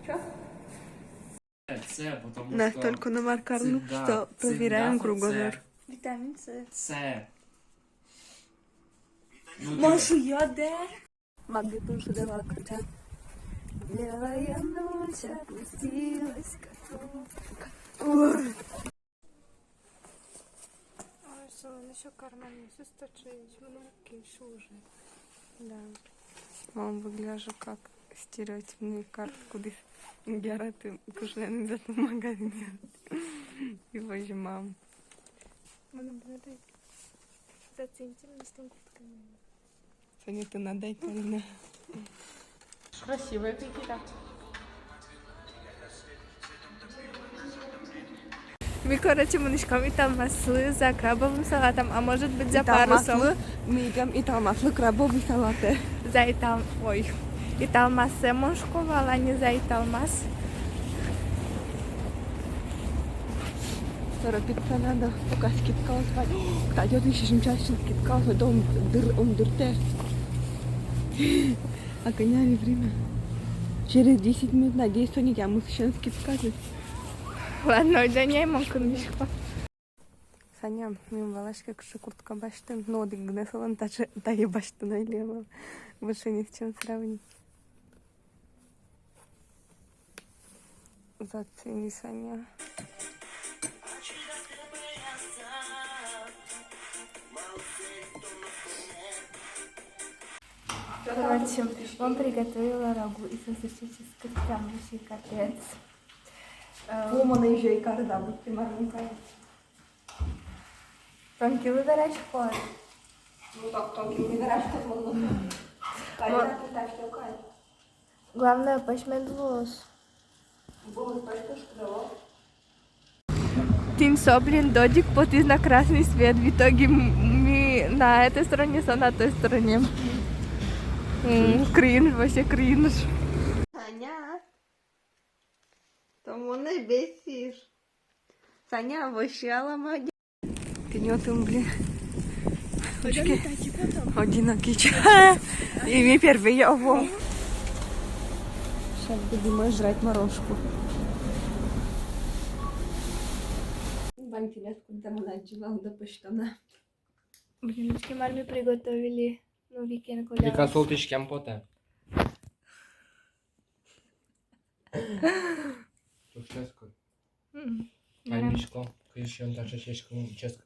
Что? С, потому Настолько намаркарно, что проверяем кругозор. Витамин С. С. Машу я, да? Могли бы уже давать кота. Белая ночь опустилась котом. Ой, сон, еще карман сусточить, внуки, шуже. Да. Мам выгляжу как стереотипный карт, куда гераты кушаем за магазин. И возьму мам. Могу бы заценить с тем кутками. Соня, ты надай Карина. Красивые какие-то. Мы, короче, мышками там маслы за крабовым салатом, а может быть за парусом. Мы идем и там масло крабовый салат. За итал... Ой. Италмасе мошковала, а не за италмас. Торопиться надо, пока скидка отвалит. Кстати, вот еще чаще скидка отвалит, он дырте. А гоняли время. Через 10 минут, надеюсь, что не я, мы еще скидка. Ладно, да не мог мышка. Саня, мен балашка кіші куртка баштым, но дегне салон тайы баштын ойлаймын. Больше ни с чем сравнить. Зацени, Саня. Короче, он приготовила рагу из классических тамбушей, капец. Помана еще и карда, будьте маленькая. Тонкий выбираешь ход. Ну так тонкий не выбираешь, как можно. Карда, ты так штукай. Главное, почмет волос. Волос почти что. Тим Соблин, додик, потис на красный свет. В итоге мы на этой стороне, а на той стороне. Кринж, вообще кринж. Саня, то мене бесиш. Саня, вообще молодец. Гнетом, блин. Одинокий чай. И мы первые его. Сейчас будем жрать морожку. Интересно, там она отживала до почтана. Блин, с кем мы приготовили. Ну, Викен Вика гуляла. солтиш кемпоте. Çok česko. Pajmiško, když on tače česko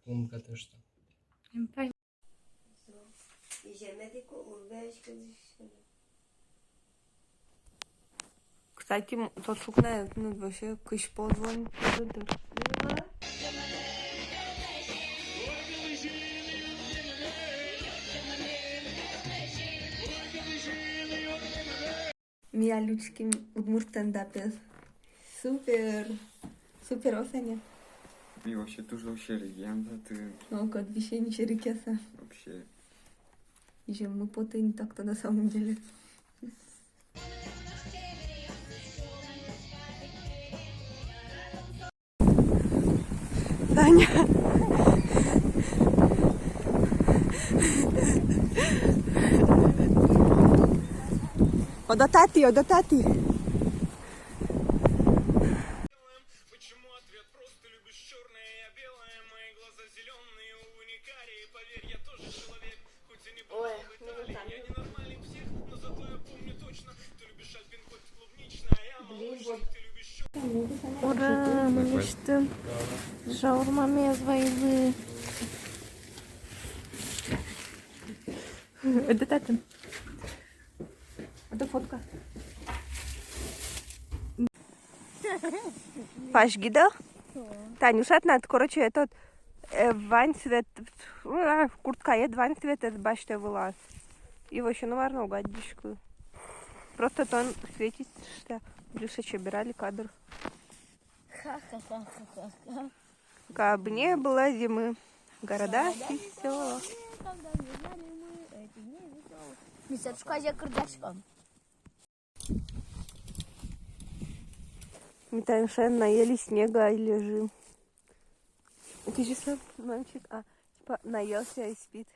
komunikatorsta. Кстати, тот шукнает, ну, вообще, кыш позвонит. Мия Лючкин удмурт стендапе. Супер. Супер, Осаня. И вообще тоже вообще легенда, ты Ну, как вещей черекеса. вообще... Еще мы поты не так-то на самом деле. Таня. Одотати, одотати. Почему ответ просто любишь черное, я белое, мои глаза зеленые, уникарии, поверь, я тоже человек, хоть и не был в Италии, я не нормальный псих, но зато я помню точно, ты любишь альпин, хоть клубничный, а я молочный, ты любишь черное. Ура, мы мечтаем. Шаурма мезвайзы. Это тату. Это фотка. Пашги, да? Танюша, надо, короче, этот вань цвет, куртка є, вань цвет, бачите, вилаз. І вообще, ну, варно гадішку. Просто тон светить, что Люша убирали кадр. Каб не было зимы, города и села. Мисочка, я кардашка. Мы там наели снега и лежим. Ты же сам мальчик, типа наелся и спит.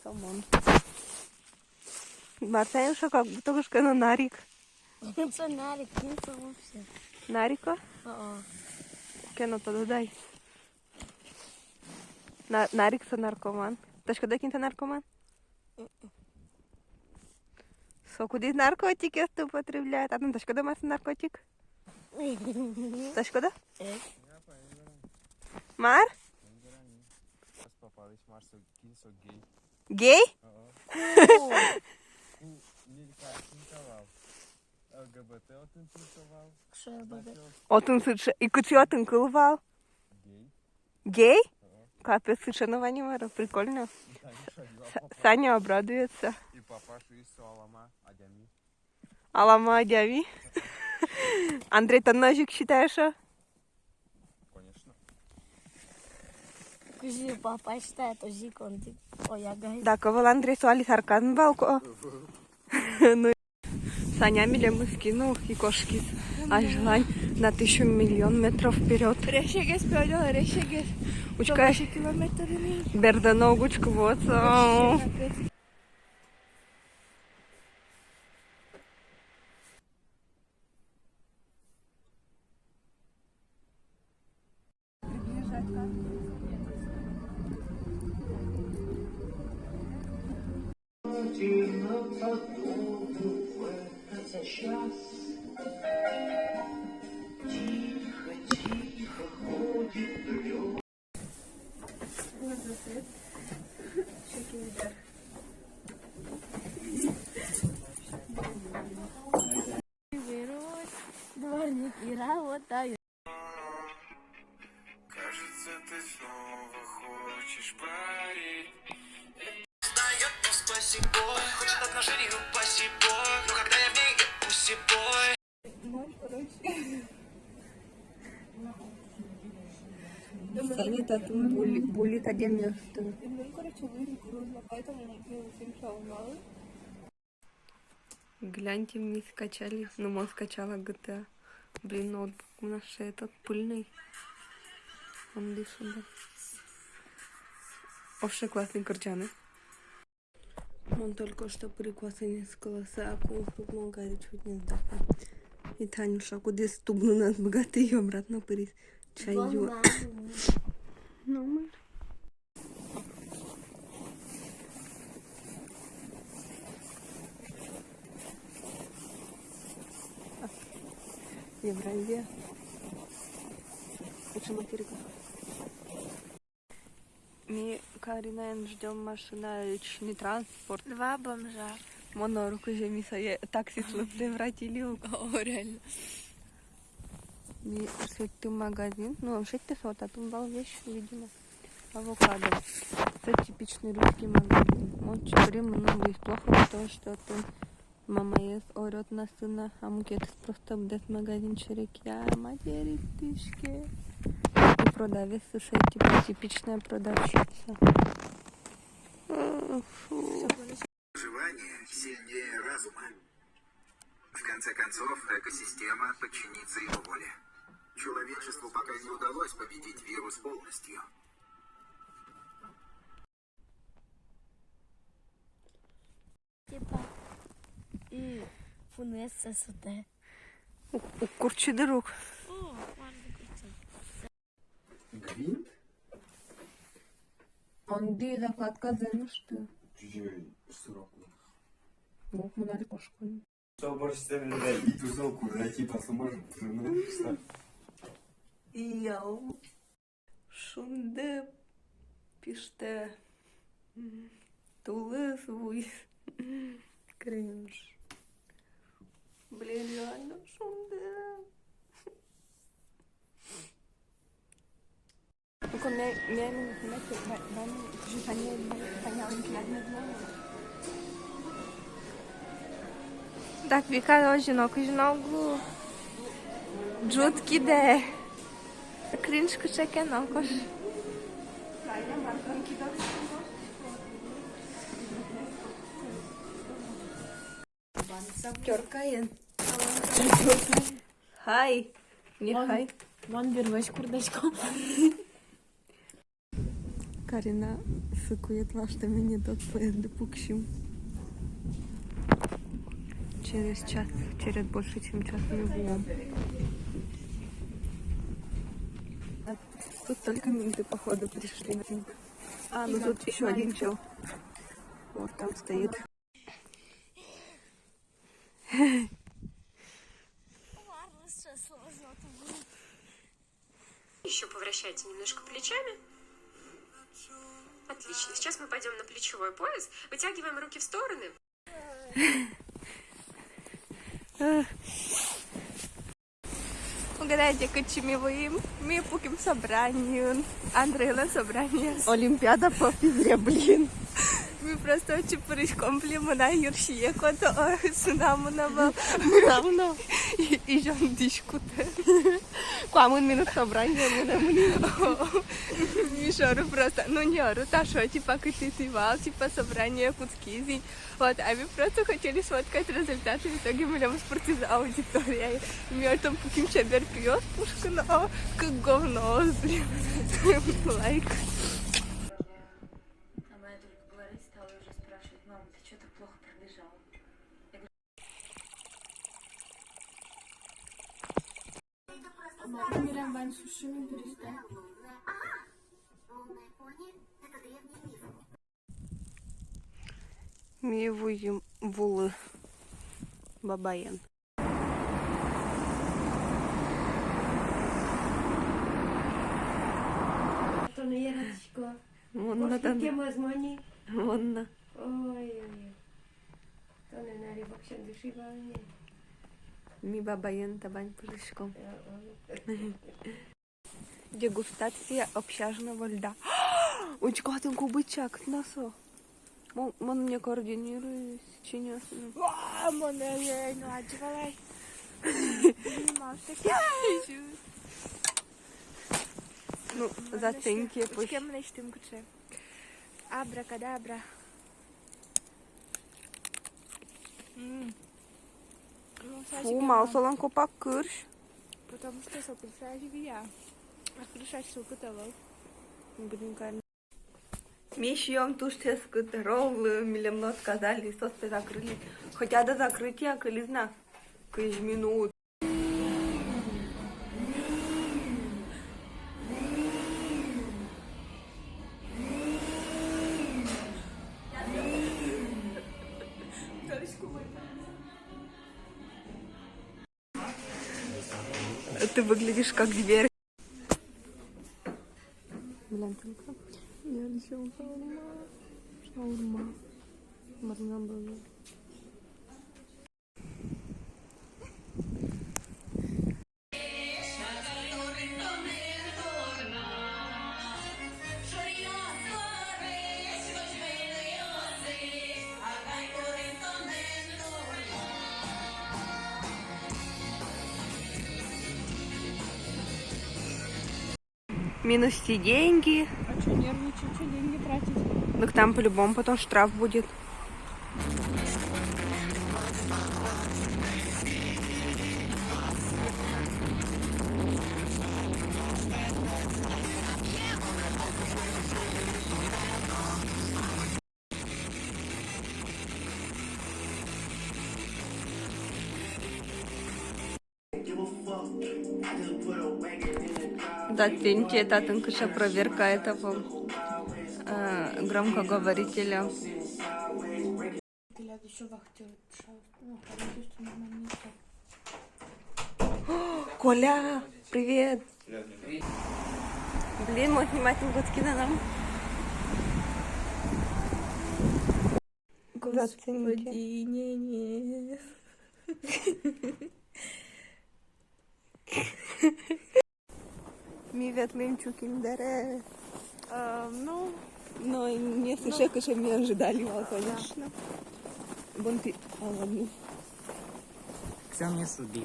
Самон. Марсенюша как будто вышка на нарик. Це нарік, він це вовсе. Нарика? О, Кено то додай. Нарик це наркоман. Та ж куди кінь наркоман? Со куди наркотики употребляють? А ну та ж куди має наркотик? Та ж куди? Мар? Раз попались, Марсу Кинсо гей. Гей? Лілька тинкував. ЛГБТ один тинкував. що я буду? Отын сыча. И кучу отын кылвал. Гей. Гей? Капец, сычанование мара. Прикольно. Саня обрадуется. І папашу Ісу Алама Адями. Алама Адями. Андрей, ты ножик считаешь? А? Конечно. Кажи, папа считає, то зікон. О, я гай. Да, ковал Андрей суали сарказм балко. Ну, Саня милему скинул и кошки. А желань на 1000 миллион метров вперед. Решегес пёдёл, решегес. Учка Километрами. берданогучку вот. Дворник Ира, вот так. Кажется, ты снова хочешь парить. Знает, но спасибо. Хочет отношений, упаси бог. Но когда я в ней, я пусибой. Саня тату булит один место. Ну, короче, выйдет грузно, поэтому мы всем шалмалы. Гляньте, мы скачали. Ну, мы скачала GTA. Блин, ноутбук у нас этот пыльный. Он дышит, да. Вообще классный корчаны. Он только что приквасил с колоса, а кусок магазин чуть не сдохла. И Танюша, куда стубну нас богатый и обратно прис. Чаю. Ну, мы. Евразия. Это материка. Мы, Карина, ждем машина, личный транспорт. Два бомжа. Монорку же мы свои такси превратили. О, реально. Мы шли магазин. Ну, шли вот, а там был вещь, видимо, авокадо. Это типичный русский магазин. Он чуть много есть плохо, потому что там мама ест, орет на сына, а мукет просто будет магазин череки, а матери тышки. И продавец, слушай, типа типичная продавщица. Фу. Желание сильнее разума. В конце концов, экосистема подчинится его воле. Человечеству пока не удалось победить вирус полностью. Типа, и фунесса суте. У курчи дорог. О, можно Гвинт? Он где закладка за что? Чужой срок. Вот мы на кошку. Что больше всего и тусовку зайти посмотрим. Яу. Шунде пиште. Тулы свой. Кринж. Блин, реально шунде. Ну-ка, Так, Віка жінок джутки де. Кринжку чекен, кош. Тёркаен. Хай. Не хай. Вон вернусь курдочку. Карина сыкует вас, что меня тут поезд пукшим. через час, через больше, чем час не было. Тут только менты, походу, пришли. А, ну тут еще один чел. Вот там стоит. Еще повращайте немножко плечами. Отлично. Сейчас мы пойдем на плечевой пояс. Вытягиваем руки в стороны. Угадайте, кочемевым. Мы пуким собранию. Андрей на собрание. Олимпиада по физре, блин. Ми просто чепуришком племена гірші, кото сунамунава Равно. і жондишку те. Куамын минут собрания, Мишору просто, ну не ору, та шо, типа катитивал, типа собрание куцкизи. Вот, а мы просто хотели сфоткать результаты, в итоге мы там спортивная аудитория. И мы там пуким чебер пьет, пушка, но как говно, блин. Лайк. Мивуем вулы. Бабаен. То не є радочко. Вонна там. Возьмоні. Вонна. Ой-ой-ой. То не на рибок ще душивання. Ми бабаен табань пушком. Дегустация общажного льда. Очка, там кубичак, насо. Он мне координирует сейчас. Мене є, ну аджвалай. Ну, заценки З пусть. ким не штим куче. Абракадабра. Фу, мал солонку покырш. Потому что сопрещаешь я. А крышать сука того. Блин, конечно. Мы шьем тушь роллы, миллион сказали, сосы закрыли. Хотя до закрытия, колизна, кыш минут. Ты выглядишь как зверь. Блин, только я решил шаурма. Можно было. Минус все деньги. А что нервничать, что деньги тратить? Так там по-любому потом штраф будет. Да, тенте, это тонкая проверка этого громкоговорителя. Коля, привет! Блин, мой сниматель годки на нам. Господи, не-не. Мивет мемчукин даре. Ну, Но не слышал, что мы ожидали его, конечно. Вон ты. А, ладно. Все мне суди.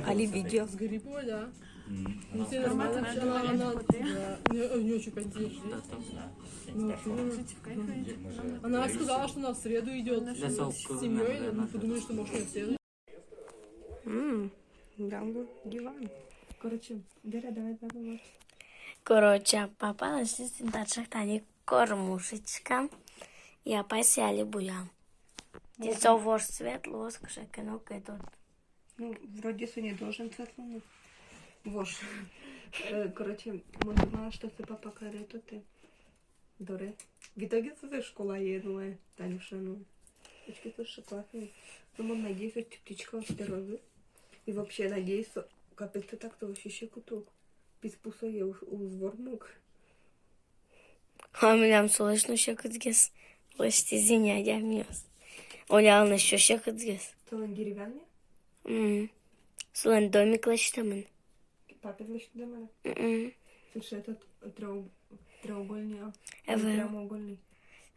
Али видео. С грибой, да. Ну, все нормально. Она не очень поддержит. Она сказала, что она в среду идет с семьей. Мы подумали, что может не в среду. Дамбу, диван. короче, Вера, давай пробовать. Короче, попалась в шахтане кормушечка. Я посяли буя. Лицо вож светло, скажи, кинуки тут. Ну, вроде сегодня должен светло. Вож. Короче, мы думали, что це папа карету ты. Доре. В итоге це школа еднула. Танюша, ну. Очки тоже классные. Ну, надеюсь, что птичка второй. И вообще, надеюсь, что капец ты так-то вообще щекоток. Писпуса я у зворнук. А меня слышно щекотгес. Лишь извиняй, я мёс. Оля, на що щекотгес. То он деревянный? Слен домик лечтамен. Папа значит дома. Слушай, этот треугольный, прямоугольный.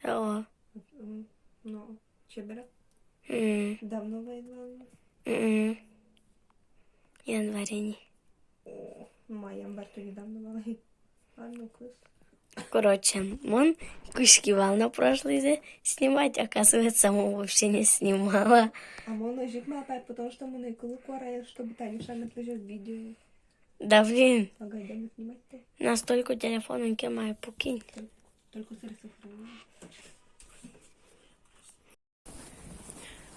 О. Ну, чебера? Давно воевала? Январені. Май, январь-то недавно была. А ну, класс. Короче, он кушкивал на прошлый день снимать, оказывается, он вообще не снимала. А можно жить опять, потому что мы на курая, чтобы Танюша напишет видео. Да блин, А гайда мы снимать-то? настолько телефоном кемай покинь. Только с рисовкой.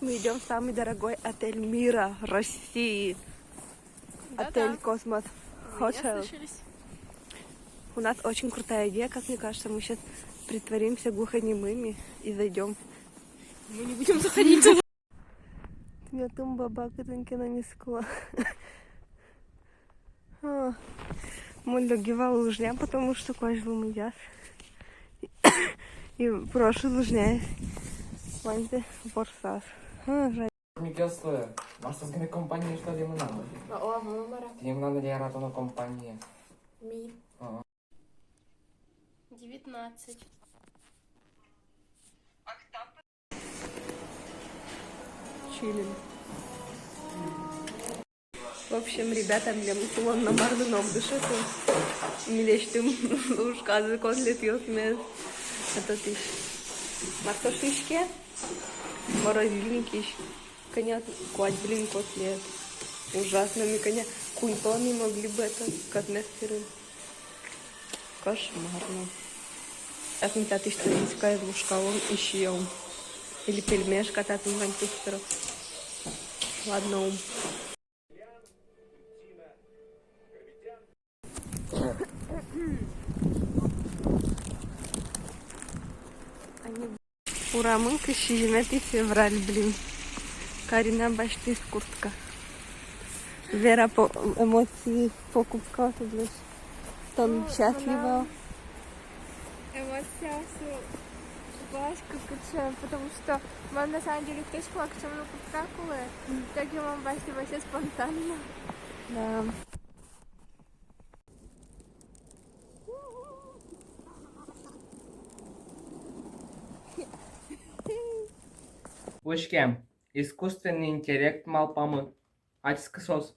Мы идем в самый дорогой отель мира, России. Отель Космос Хотел. У нас очень крутая идея, как мне кажется. Мы сейчас притворимся глухонемыми и зайдем. Мы не будем заходить. Я там бабака на скло. Мы легивал лыжня, потому что кое-что едят. И прошу лыжня. Ваньте борсас. Микелство, Марсовська не компанія, що йому надо. О, мама. Йому надо діяти на компанії. Ми. 19. Чилим. В общем, ребята, мне мусулон на мардуном дышит. Не лечтым ушка за котлет ёсмес. Это ты. Мартошишки. Морозильники. Коня квать, блин, котлет. Ужасно. Мне коня культоны могли бы это котлетеры. Кошмарно. Так не ты что искает лужкалом и щел. Или пельмешка, так не вантюстер. Ладно. Ура, мынка 9 февраль, блин. Карина башти с куртка. Вера по эмоции покупка, ты блин. Тон счастлива. Эмоция все важко качаем, потому что мам на самом деле кто сказал, к чему подскакивает, так я мам башти вообще спонтанно. Да. Пушкем. Искусственный интеллект малпамы. Ачскосос.